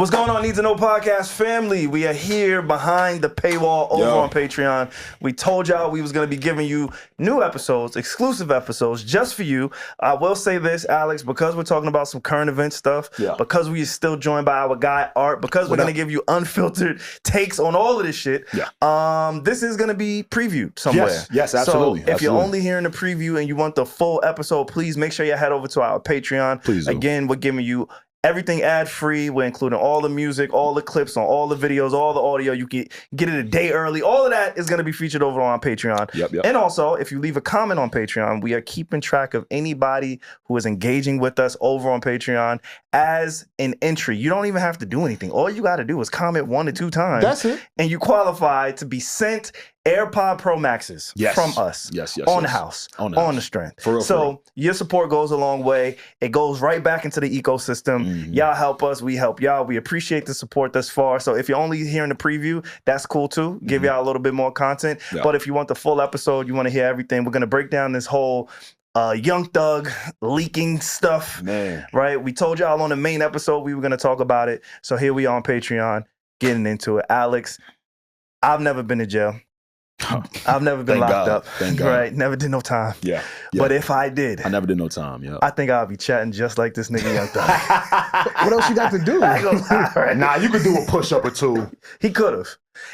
What's going on, Need to Know Podcast family? We are here behind the paywall over on Patreon. We told y'all we was going to be giving you new episodes, exclusive episodes, just for you. I will say this, Alex, because we're talking about some current event stuff, because we are still joined by our guy, Art, because we're going to give you unfiltered takes on all of this shit, this is going to be previewed somewhere. Yes, absolutely. So if you're only hearing the preview and you want the full episode, please make sure you head over to our Patreon. Please do. Again, we're giving you everything ad-free. We're including all the music, all the clips on all the videos, all the audio. You can get it a day early. All of that is going to be featured over on Patreon. Yep. And also, if you leave a comment on Patreon, we are keeping track of anybody who is engaging with us over on Patreon as an entry. You don't even have to do anything. All you got to do is comment 1 to 2 times. That's it. And you qualify to be sent AirPod Pro Maxes from us on the house, on the strength. For real. Your support goes a long way. It goes right back into the ecosystem. Y'all help us. We help y'all. We appreciate the support thus far. So if you're only hearing the preview, that's cool too. Give y'all a little bit more content. But if you want the full episode, you want to hear everything, we're going to break down this whole Young Thug leaking stuff. Right? We told y'all on the main episode we were going to talk about it. So here we are on Patreon getting into it. Alex, I've never been to jail. I've never been locked up. Thank God. Right? Never did no time. Yeah. But if I did, I never did no time. I think I'll be chatting just like this nigga Young Thug. What else you got to do? I ain't gonna lie, right? Nah, you could do a push-up or 2. He could have.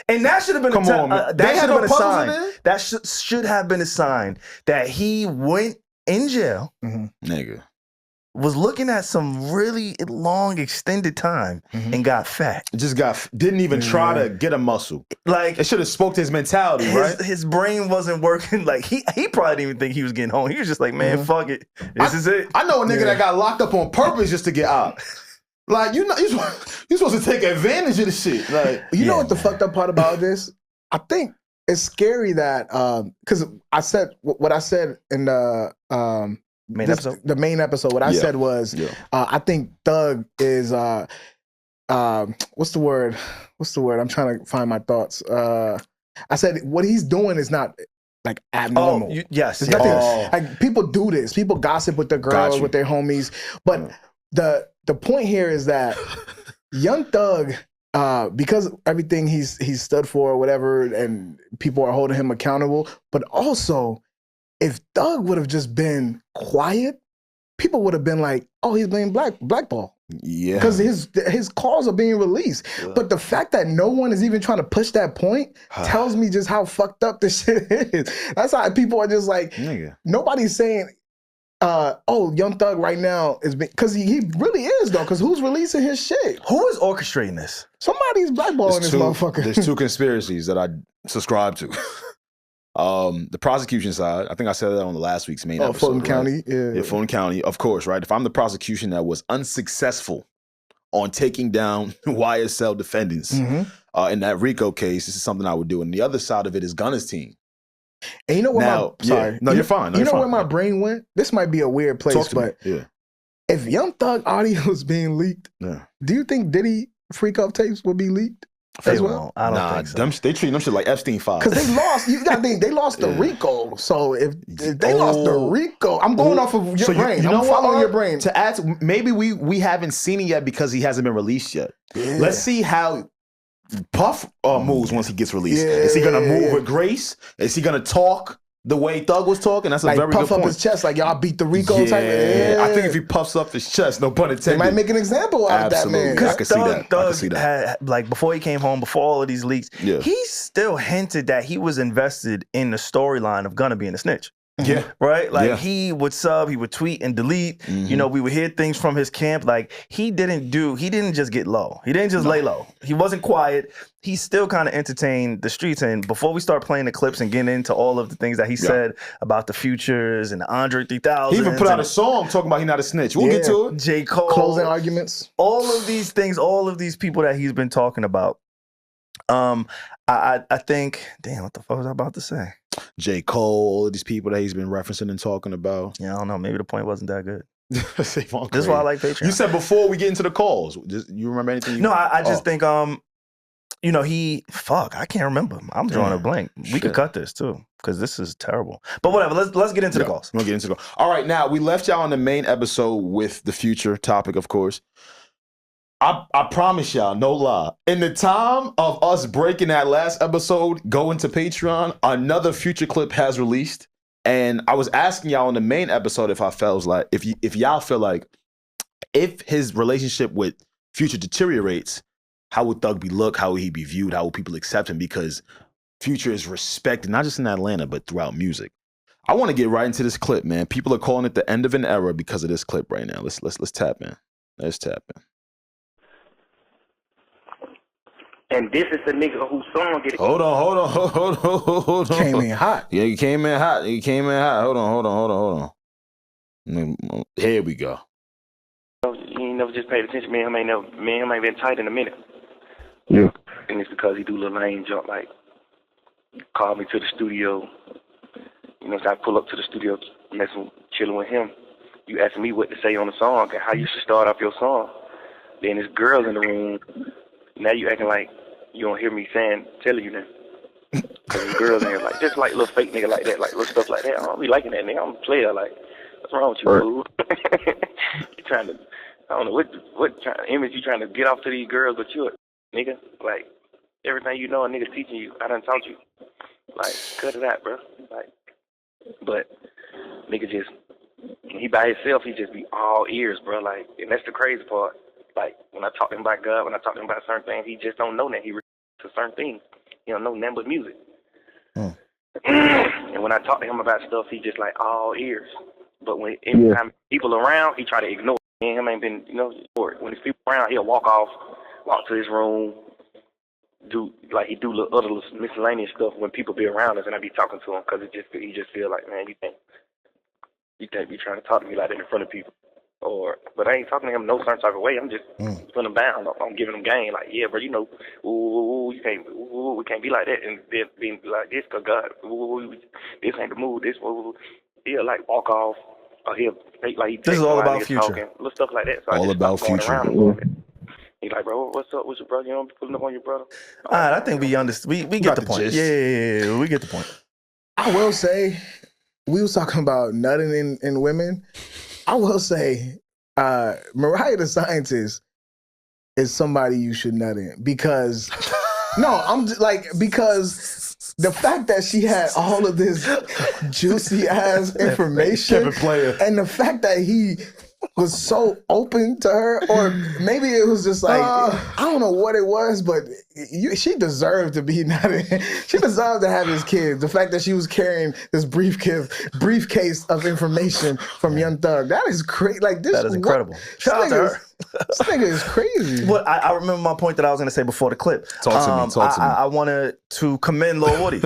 And that should have been that should have been a sign. That should have been a sign that he went in jail. Nigga. Was looking at some really long extended time and got fat. Didn't even try to get a muscle. Like, it should have spoke to his mentality, right? His brain wasn't working. Like he probably didn't even think he was getting home. He was just like, man, fuck it. This is it. I know a nigga that got locked up on purpose just to get out. Like, you're supposed to take advantage of the shit. Like, you know what the fucked up part about this? I think it's scary that because I said what I said in the the main episode, what I said was, I think Thug is, what's the word? I'm trying to find my thoughts. I said what he's doing is not like abnormal. Yes. Like, people do this. People gossip with their girls, with their homies. But the point here is that Young Thug, because everything he's stood for or whatever, and people are holding him accountable, but also, if Thug would have just been quiet, people would have been like, "Oh, he's being blackball." Yeah, because his calls are being released. But the fact that no one is even trying to push that point tells me just how fucked up this shit is. That's how people are just like, nobody's saying, "Oh, Young Thug right now is," because he really is though. Because who's releasing his shit? Who is orchestrating this? Somebody's blackballing this motherfucker. There's 2 conspiracies that I subscribe to. The prosecution side, I think I said that on the last week's main episode. Fulton County, Fulton County, of course, right? If I'm the prosecution that was unsuccessful on taking down YSL defendants in that RICO case, this is something I would do. And the other side of it is Gunna's team. And you know what? You're fine. You know where my brain went? This might be a weird place, but if Young Thug audio is being leaked, do you think Diddy freak up tapes would be leaked? As well? I don't think so. They treat them shit like Epstein files. Because they lost. You got to think they lost the RICO. So if they lost the RICO, I'm going off of your brain. I'm following your brain. To add, maybe we haven't seen it yet because he hasn't been released yet. Let's see how Puff moves once he gets released. Is he gonna move with grace? Is he gonna talk the way Thug was talking? That's a very good point. Puff up his chest like y'all beat the RICO type. I think if he puffs up his chest, no pun intended, they might make an example out of that man. I can see that. Thug had, like, before he came home, before all of these leaks, he still hinted that he was invested in the storyline of Gunna being a snitch. Right? Like, he would sub, he would tweet and delete. You know, we would hear things from his camp. Like, he didn't just get low. He didn't just lay low. He wasn't quiet. He still kind of entertained the streets. And before we start playing the clips and getting into all of the things that he said about the Futures and the Andre 3000, he even put out a song talking about he not a snitch. We'll get to it. J. Cole. Closing arguments. All of these things, all of these people that he's been talking about. I think, damn, what the fuck was I about to say? J. Cole, all of these people that he's been referencing and talking about. Yeah, I don't know. Maybe the point wasn't that good. SaVon, this is why I like Patreon. You said before we get into the calls. You remember anything? No, I just think, you know, I can't remember. I'm drawing a blank. We could cut this too, because this is terrible. But whatever, let's get into the calls. We'll get into the calls. All right, now, we left y'all on the main episode with the future topic, of course. I promise y'all, no lie. In the time of us breaking that last episode, going to Patreon, another Future clip has released. And I was asking y'all in the main episode if y'all feel like if his relationship with Future deteriorates, how would Thug be looked? How would he be viewed? How would people accept him? Because Future is respected, not just in Atlanta, but throughout music. I want to get right into this clip, man. People are calling it the end of an era because of this clip right now. Let's tap in. Let's tap in. And this is the nigga whose song get it. Hold on. Came in hot. Yeah, you came in hot. Hold on. Here we go. You ain't never just paid attention. Me and him ain't been tight in a minute. Yeah. And it's because he do little lame jump, like call me to the studio. You know, so I pull up to the studio, chilling with him. You asking me what to say on the song and how you should start off your song. Then there's girls in the room. Now you acting like you don't hear me telling you that. Because there's girls in here, like, just like little fake nigga like that, like little stuff like that. I don't be liking that nigga. I'm a player. Like, what's wrong with you, fool? You trying to, I don't know, what image you trying to get off to these girls, but you a nigga. Like, everything you know a nigga teaching you, I done taught you. Like, cut it out, bro. Like, but nigga just, when he by himself, he just be all ears, bro. Like, and that's the crazy part. Like, when I talk to him about God, when I talk to him about certain things, he just don't know that. He to certain things. He don't know nothing but music. And when I talk to him about stuff, he just like all ears. But when anytime people around, he try to ignore it. Me and him ain't been, you know, when there's people around, he'll walk to his room, do little other miscellaneous stuff when people be around us, and I be talking to him because he just feel like, man, you think be trying to talk to me like that in front of people. But I ain't talking to him no certain type of way. I'm just putting him down. I'm giving him game. Like, yeah, bro, you know, we can't be like that and then being like this because God, this ain't the move. He'll like walk off or he'll fake like this is all about Future. Talking, little stuff like that. So all about Future. He's like, bro, what's up with your brother? You know, pulling up on your brother. All right, I think we understand. We get the point. Yeah, we get the point. I will say, we was talking about nutting in women. I will say, Mariah the Scientist is somebody you should nut in because, because the fact that she had all of this juicy ass information and the fact that he was so open to her, or maybe it was just like, I don't know what it was, but she deserved to be nutted. She deserved to have his kids. The fact that she was carrying this briefcase of information from Young Thug, that is crazy. Like this, that is incredible. Shout out to her. This nigga is crazy. But I remember my point that I was going to say before the clip. Talk to me. I wanted to commend Lil Woody.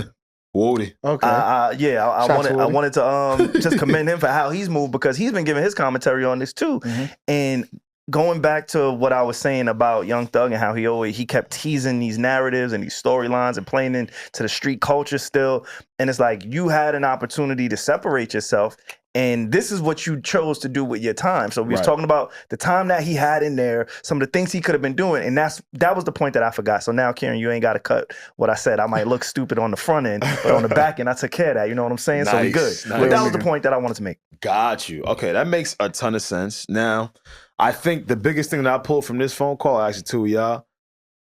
Woody. Okay. I wanted to just commend him for how he's moved because he's been giving his commentary on this too. Mm-hmm. And going back to what I was saying about Young Thug and how he kept teasing these narratives and these storylines and playing into the street culture still. And it's like you had an opportunity to separate yourself. And this is what you chose to do with your time. So we was talking about the time that he had in there, some of the things he could have been doing. And that was the point that I forgot. So now, Kieran, you ain't got to cut what I said. I might look stupid on the front end, but on the back end, I took care of that. You know what I'm saying? Nice, so we good. Nice. But that was the point that I wanted to make. Got you. Okay, that makes a ton of sense. Now, I think the biggest thing that I pulled from this phone call, actually, too, y'all,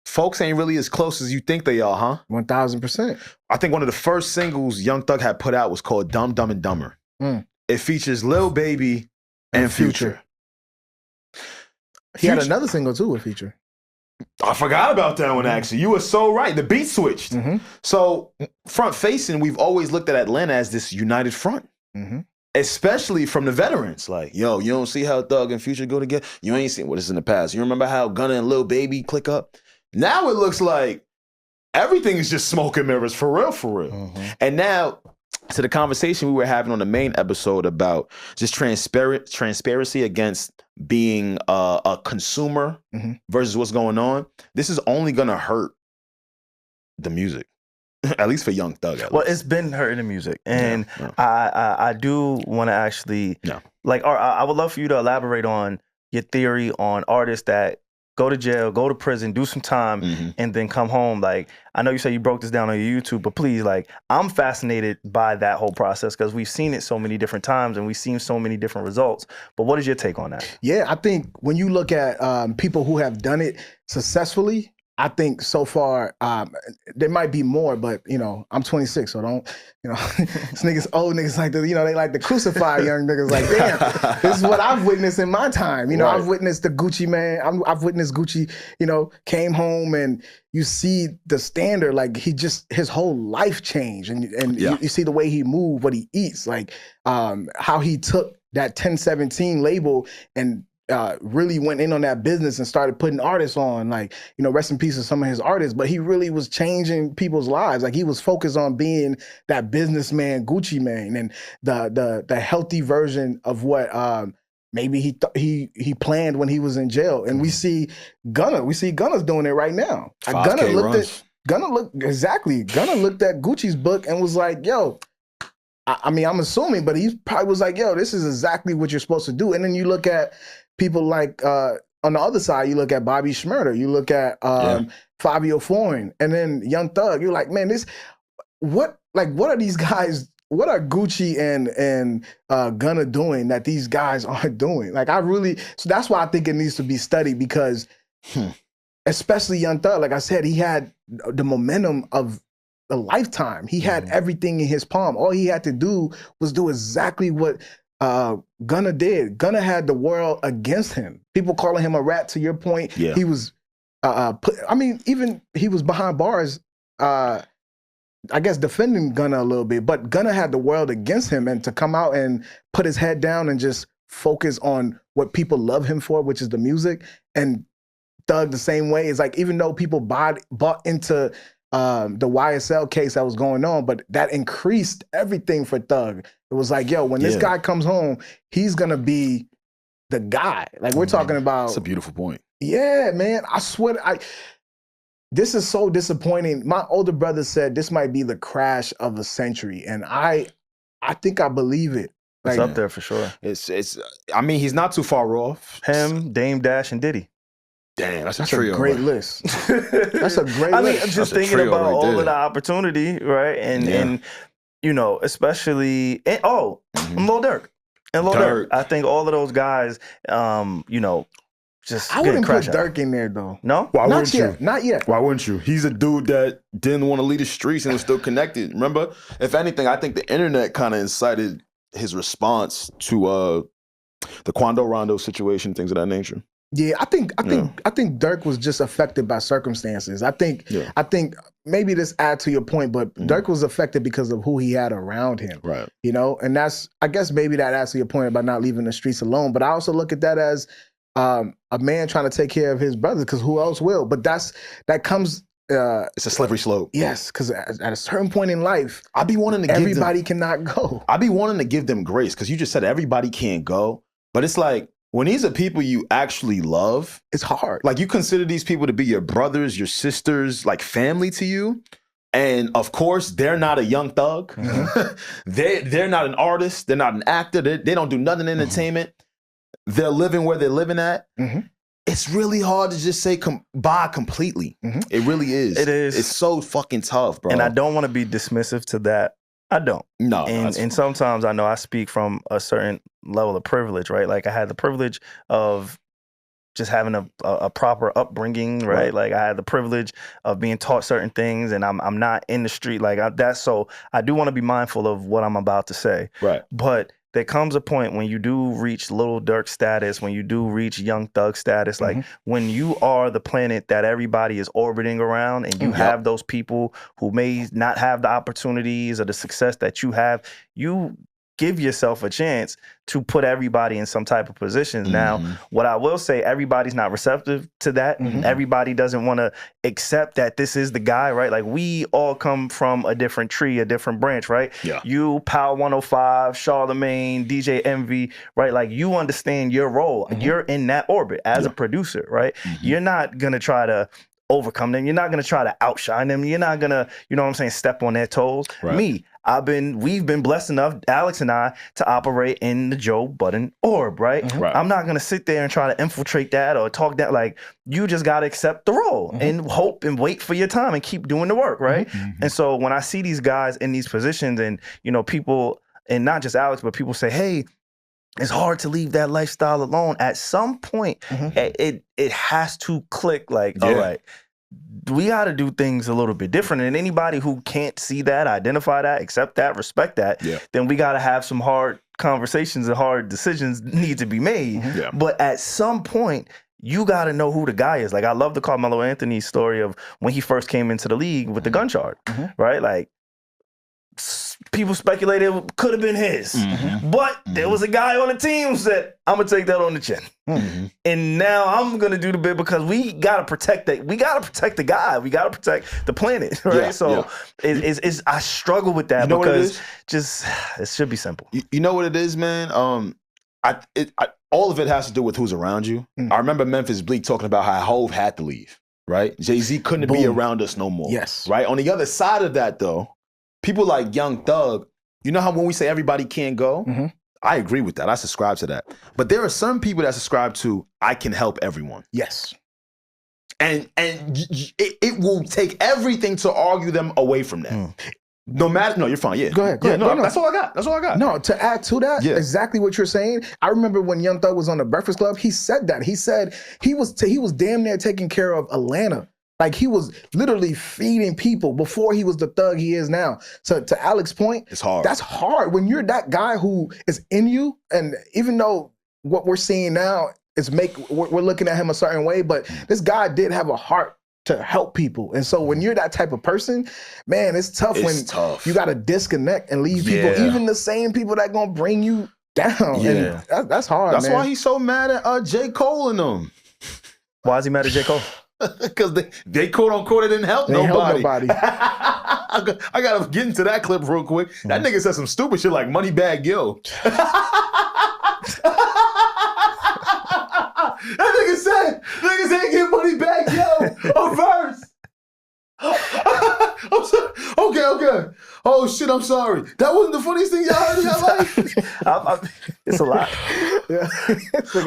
folks ain't really as close as you think they are, huh? 1000%. I think one of the first singles Young Thug had put out was called Dumb, Dumb, and Dumber. It features Lil Baby and Future. He had another single too with Future. I forgot about that one, actually. You were so right. The beat switched. Mm-hmm. So front facing, we've always looked at Atlanta as this united front. Mm-hmm. Especially from the veterans. Like, yo, you don't see how Thug and Future go together? You ain't seen what is in the past. You remember how Gunna and Lil Baby click up? Now it looks like everything is just smoke and mirrors, for real, for real. Mm-hmm. And now, to the conversation we were having on the main episode about just transparency against being a consumer versus what's going on, this is only going to hurt the music, at least for Young Thug. Well, it's been hurting the music. And I do want to actually, I would love for you to elaborate on your theory on artists that go to jail, go to prison, do some time, and then come home. Like, I know you say you broke this down on your YouTube, but please, like, I'm fascinated by that whole process because we've seen it so many different times and we've seen so many different results. But what is your take on that? Yeah, I think when you look at people who have done it successfully, I think so far there might be more, but you know, I'm 26, so don't, you know, these niggas, old niggas like to, you know, they like to crucify young niggas. Like, damn, this is what I've witnessed in my time. You know, I've witnessed the Gucci man. I've witnessed Gucci. You know, came home and you see the standard. Like his whole life changed, and you see the way he moved, what he eats, like how he took that 1017 label and really went in on that business and started putting artists on, like, you know, rest in peace to some of his artists, but he really was changing people's lives. Like, he was focused on being that businessman, Gucci man, and the healthy version of what maybe he planned when he was in jail. And we see Gunna's doing it right now. Gunna looked at Gucci's book and was like, yo, I mean, I'm assuming, but he probably was like, yo, this is exactly what you're supposed to do. And then you look at people like, on the other side, you look at Bobby Shmurda, you look at Fabio Foreign, and then Young Thug. You're like, man, what are these guys, what are Gucci and Gunna doing that these guys aren't doing? Like, so that's why I think it needs to be studied, because especially Young Thug, like I said, he had the momentum of a lifetime. He had everything in his palm. All he had to do was do exactly what Gunna did. Gunna had the world against him. People calling him a rat, to your point. Yeah. He was, even he was behind bars, I guess defending Gunna a little bit, but Gunna had the world against him, and to come out and put his head down and just focus on what people love him for, which is the music, and Thug the same way. It's like, even though people bought into the YSL case that was going on, but that increased everything for Thug. It was like, yo, when this guy comes home, he's gonna be the guy. Like, we're talking about. That's a beautiful point. Yeah, man. I swear, this is so disappointing. My older brother said this might be the crash of the century, and I think I believe it. Like, it's up there for sure. I mean, he's not too far off. Him, Dame Dash, and Diddy. Damn, that's a great list. That's a great list. I mean, just thinking about all of the opportunity, right? And you know, especially Lil Durk. And Lil Durk. I think all of those guys, you know, just I wouldn't put Durk in there though. No? Why wouldn't you? Not yet. Why wouldn't you? He's a dude that didn't want to leave the streets and was still connected. Remember? If anything, I think the internet kind of incited his response to the Quando Rondo situation, things of that nature. Yeah, I think Durk was just affected by circumstances. I think maybe this adds to your point, but Durk was affected because of who he had around him. Right. You know, and I guess maybe that adds to your point about not leaving the streets alone. But I also look at that as a man trying to take care of his brothers, because who else will? But that comes. It's a slippery slope. Yes, because at a certain point in life, I be wanting to everybody cannot go. I be wanting to give them grace, because you just said everybody can't go, but it's like, when these are people you actually love, it's hard. Like, you consider these people to be your brothers, your sisters, like family to you. And of course, they're not a Young Thug. They're not an artist. They're not an actor. They don't do nothing in entertainment. They're living where they're living at. It's really hard to just say bye completely. It really is. It is. It's so fucking tough, bro. And I don't want to be dismissive to that. I don't. No. And sometimes I know I speak from a certain level of privilege, right? Like, I had the privilege of just having a proper upbringing, right? Like, I had the privilege of being taught certain things, and I'm not in the street like that. So I do want to be mindful of what I'm about to say. Right. But there comes a point when you do reach Lil Durk status, when you do reach Young Thug status, like when you are the planet that everybody is orbiting around, and you have those people who may not have the opportunities or the success that you have, you give yourself a chance to put everybody in some type of positions. Now, what I will say, everybody's not receptive to that. Everybody doesn't want to accept that this is the guy, right? Like, we all come from a different tree, a different branch, right? Yeah. You, Power 105, Charlemagne, DJ Envy, right? Like, you understand your role. You're in that orbit as a producer, right? You're not going to try to overcome them. You're not gonna try to outshine them. You're not gonna, you know what I'm saying, step on their toes. Right. We've been blessed enough, Alex and I, to operate in the Joe Budden orb, right? Right. I'm not gonna sit there and try to infiltrate that or talk that. Like, you just gotta accept the role and hope and wait for your time and keep doing the work, right? And so when I see these guys in these positions, and you know, people, and not just Alex, but people say, hey, it's hard to leave that lifestyle alone. At some point, it has to click. Like, all right, we got to do things a little bit different. And anybody who can't see that, identify that, accept that, respect that, then we got to have some hard conversations and hard decisions need to be made. But at some point, you got to know who the guy is. Like, I love the Carmelo Anthony story of when he first came into the league with the gun charge, right? Like, people speculated it could have been his, but there was a guy on the team who said, I'm gonna take that on the chin. And now I'm gonna do the bit because we gotta protect that. We gotta protect the guy. We gotta protect the planet, right? It's I struggle with that, because it should be simple. You know what it is, man? All of it has to do with who's around you. I remember Memphis Bleak talking about how Hove had to leave, right? Jay-Z couldn't be around us no more. Right? On the other side of that, though, people like Young Thug, you know how when we say everybody can't go? I agree with that. I subscribe to that. But there are some people that subscribe to, I can help everyone. Yes. And it will take everything to argue them away from that. No, you're fine. Yeah. Go ahead. No, that's all I got. No, to add to that, exactly what you're saying. I remember when Young Thug was on the Breakfast Club, he said that. He said he was damn near taking care of Atlanta. Like, he was literally feeding people before he was the thug he is now. So to Alex's point, it's hard. That's hard when you're that guy who is in you. And even though what we're seeing now is we're looking at him a certain way, but this guy did have a heart to help people. And so when you're that type of person, man, it's tough you got to disconnect and leave people, even the same people that gonna bring you down. And that's hard. That's why he's so mad at J. Cole and them. Why is he mad at J. Cole? Because they quote unquote, it didn't help nobody. I gotta get into that clip real quick. That nigga said some stupid shit like money bag yo. That nigga said get money bag yo a verse. I'm sorry. Okay. Oh shit, I'm sorry. That wasn't the funniest thing y'all heard in your life. It's a lot.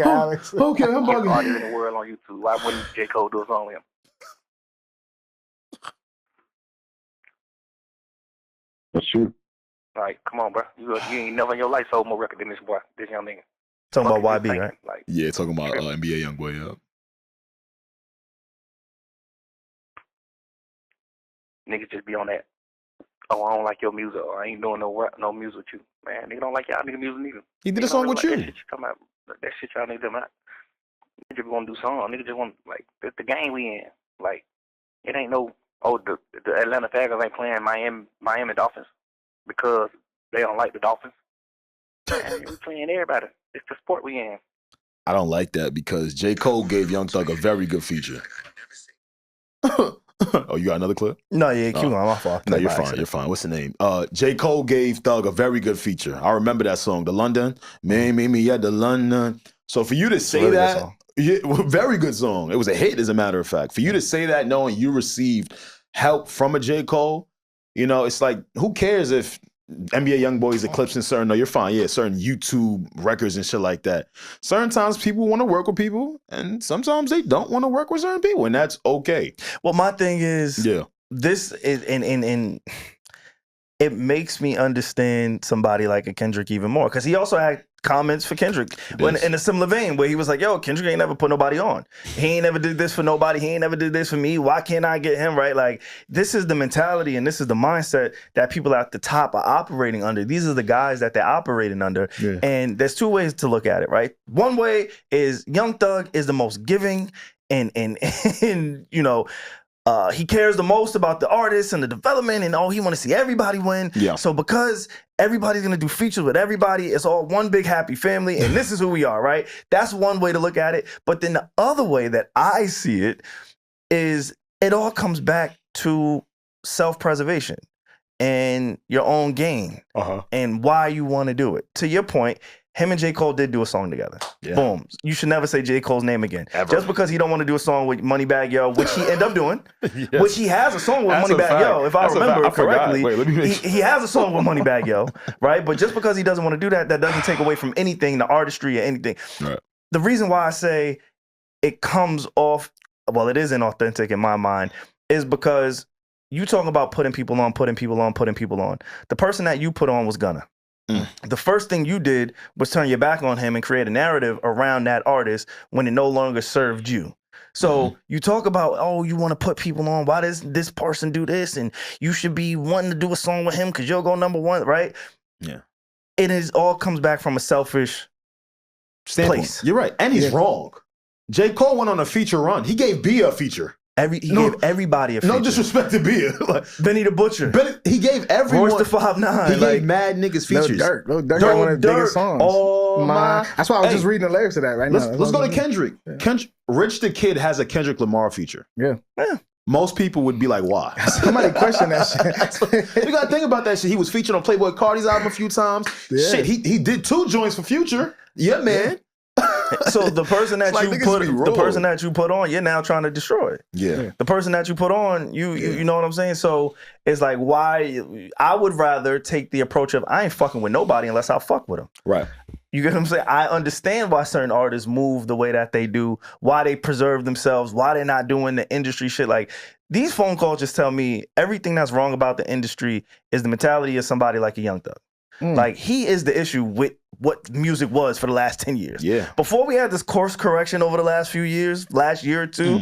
Alex. Okay, I'm bugging. Argue in the world on YouTube. Why wouldn't J. Cole do a song with him? That's true. Like, come on, bro. You ain't never in your life sold more record than this boy, this young nigga. Talking about YB, right? Like, yeah, talking about NBA YoungBoy. Niggas just be on that. Oh, I don't like your music, or I ain't doing no music with you. Man, nigga don't like y'all nigga music neither. He did a song with you. That shit y'all niggas about. Niggas just want to do songs. Niggas just want, like, the game we in. Like, it ain't no, the Atlanta Falcons ain't playing Miami Dolphins because they don't like the Dolphins. Man, we playing everybody. It's the sport we in. I don't like that because J. Cole gave Young Thug a very good feature. Oh, you got another clip? No, yeah, keep on. My fault. No, you're fine. You're fine. What's the name? J. Cole gave Thug a very good feature. I remember that song, The London. Me at the London. So for you to say that, very good song. It was a hit, as a matter of fact. For you to say that knowing you received help from a J. Cole, you know, it's like, who cares if NBA YoungBoy's eclipsing certain, you're fine, certain YouTube records and shit like that. Certain times people want to work with people, and sometimes they don't want to work with certain people, and that's okay. Well, my thing is, this is, and it makes me understand somebody like a Kendrick even more, because he also had comments for Kendrick in a similar vein where he was like, yo, Kendrick ain't never put nobody on. He ain't never did this for nobody. He ain't never did this for me. Why can't I get him, right? Like, this is the mentality and this is the mindset that people at the top are operating under. These are the guys that they're operating under. And there's two ways to look at it, right? One way is Young Thug is the most giving and you know, he cares the most about the artists and the development, and he want to see everybody win. So because everybody's gonna do features with everybody, it's all one big happy family, and this is who we are, right? That's one way to look at it. But then the other way that I see it is it all comes back to self-preservation and your own gain and why you want to do it. To your point, Him and J. Cole did do a song together. Yeah. Boom. You should never say J. Cole's name again. Ever. Just because he don't want to do a song with Moneybagg Yo, which he ended up doing, Yes. which he has a song with That's a Moneybagg fact. Yo, if That's I a remember fact. I forgot. correctly. Wait, let me make He has a song with Moneybagg Yo, right? But just because he doesn't want to do that, that doesn't take away from anything, the artistry or anything. Right. The reason why I say it comes off, well, it is inauthentic in my mind, is because you talk about putting people on. The person that you put on was Gunna. The first thing you did was turn your back on him and create a narrative around that artist when it no longer served you. So you talk about, oh, you want to put people on. Why does this person do this? And you should be wanting to do a song with him because you'll go #1, right? Yeah. It is all comes back from a selfish place. You're right. And he's wrong. J. Cole went on a feature run. He gave Bia a feature. He gave everybody a feature. No disrespect to Bia. Like, Benny the Butcher. he gave everyone. Royce the 5'9". He gave mad niggas features. Lil Durk got one of the biggest songs. Oh my! That's why I was just reading the lyrics to that right now. Let's go to Kendrick. Yeah. Rich the Kid has a Kendrick Lamar feature. Yeah. Most people would be like, why? Somebody question that shit. You gotta think about that shit. He was featured on Playboy Cardi's album a few times. Yeah. Shit, he did 2 joints for Future. Yeah, man. So the person that Like, you put on, you're now trying to destroy it. Yeah. The person that you put on, you know what I'm saying? So it's like, why? I would rather take the approach of I ain't fucking with nobody unless I fuck with them. Right. You get what I'm saying? I understand why certain artists move the way that they do, why they preserve themselves, why they're not doing the industry shit. Like, these phone calls just tell me everything that's wrong about the industry is the mentality of somebody like a Young Thug. Like, he is the issue with what music was for the last 10 years. Yeah. Before we had this course correction over the last few years, last year or two,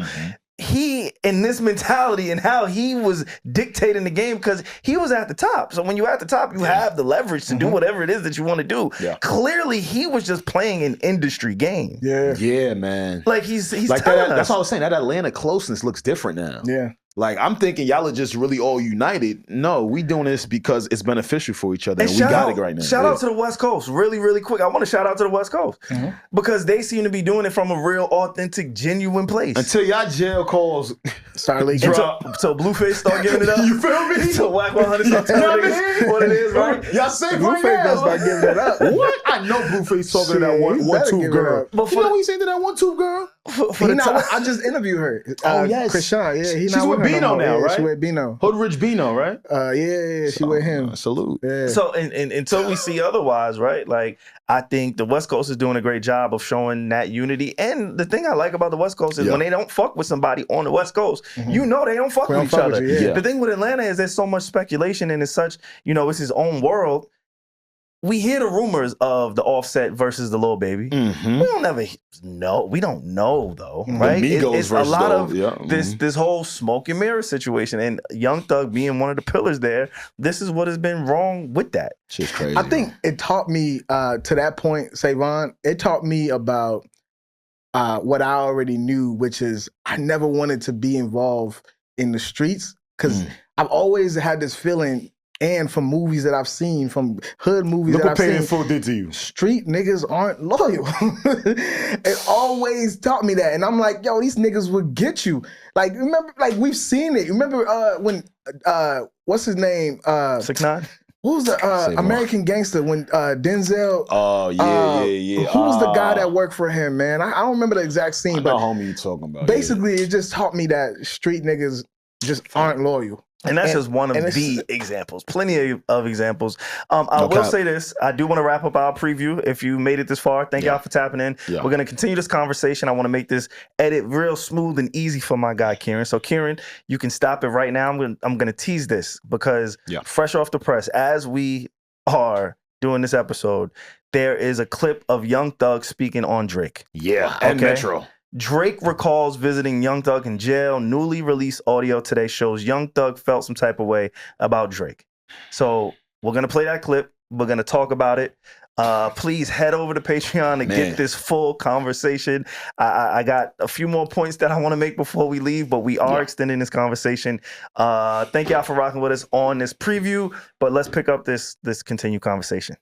he, in this mentality and how he was dictating the game, because he was at the top. So when you're at the top, you have the leverage to do whatever it is that you want to do. Yeah. Clearly, he was just playing an industry game. Yeah. Yeah, man. Like, he's Like telling that, us. that's what I was saying. That Atlanta closeness looks different now. Yeah. Like, I'm thinking y'all are just really all united. No, we doing this because it's beneficial for each other. And And we got it right now. Shout out to the West Coast, really, really quick. I want to shout out to the West Coast because they seem to be doing it from a real, authentic, genuine place. Until y'all jail calls Start leaking. Until Blueface start giving it up. You feel me? Until Whack 100 start telling niggas what it is, right? Y'all safe right Blueface now. gonna start giving it up. What? I know Blueface talking to that Shit, one he better tube give it girl. up. But You know what he said to that one tube girl? For the time. I just interviewed her. Oh, yes. Krishan. Yeah, he's She's not with her Bino no more. now, Yeah, right? She with Bino. Hoodridge Bino, right? Yeah, she with him. Salute. Yeah. So and until we see otherwise, right? Like, I think the West Coast is doing a great job of showing that unity. And the thing I like about the West Coast is when they don't fuck with somebody on the West Coast, you know they don't fuck with each other. Yeah. The thing with Atlanta is there's so much speculation and it's such, it's his own world. We hear the rumors of the Offset versus the Lil Baby. Mm-hmm. We don't ever know. We don't know though, right? Migos It's a versus lot those, of yeah. this whole smoke and mirror situation, and Young Thug being one of the pillars there. This is what has been wrong with that. Shit's crazy. I think it taught me to that point, SaVon, it taught me about what I already knew, which is I never wanted to be involved in the streets because I've always had this feeling. And from movies that I've seen, from hood movies Look that what I've Paid seen, in Full did to you. street niggas aren't loyal. It always taught me that. And I'm like, yo, these niggas would get you. Like, remember, like, we've seen it. Remember when, what's his name? 6ix9ine? Who was the American Gangster when Denzel? Oh, yeah. Who was the guy that worked for him, man? I don't remember the exact scene, I but know homie you talking about. basically it just taught me that street niggas just aren't loyal. And that's just one of the examples. Plenty of examples. I will say this. I do want to wrap up our preview. If you made it this far, thank y'all for tapping in. Yeah. We're going to continue this conversation. I want to make this edit real smooth and easy for my guy, Kieran. So, Kieran, you can stop it right now. I'm going to tease this because fresh off the press, as we are doing this episode, there is a clip of Young Thug speaking on Drake. Yeah, and Metro. Drake recalls visiting Young Thug in jail. Newly released audio today shows Young Thug felt some type of way about Drake. So we're going to play that clip. We're going to talk about it. Please head over to Patreon to get this full conversation. I got a few more points that I want to make before we leave, but we are extending this conversation. Thank y'all for rocking with us on this preview, but let's pick up this continued conversation.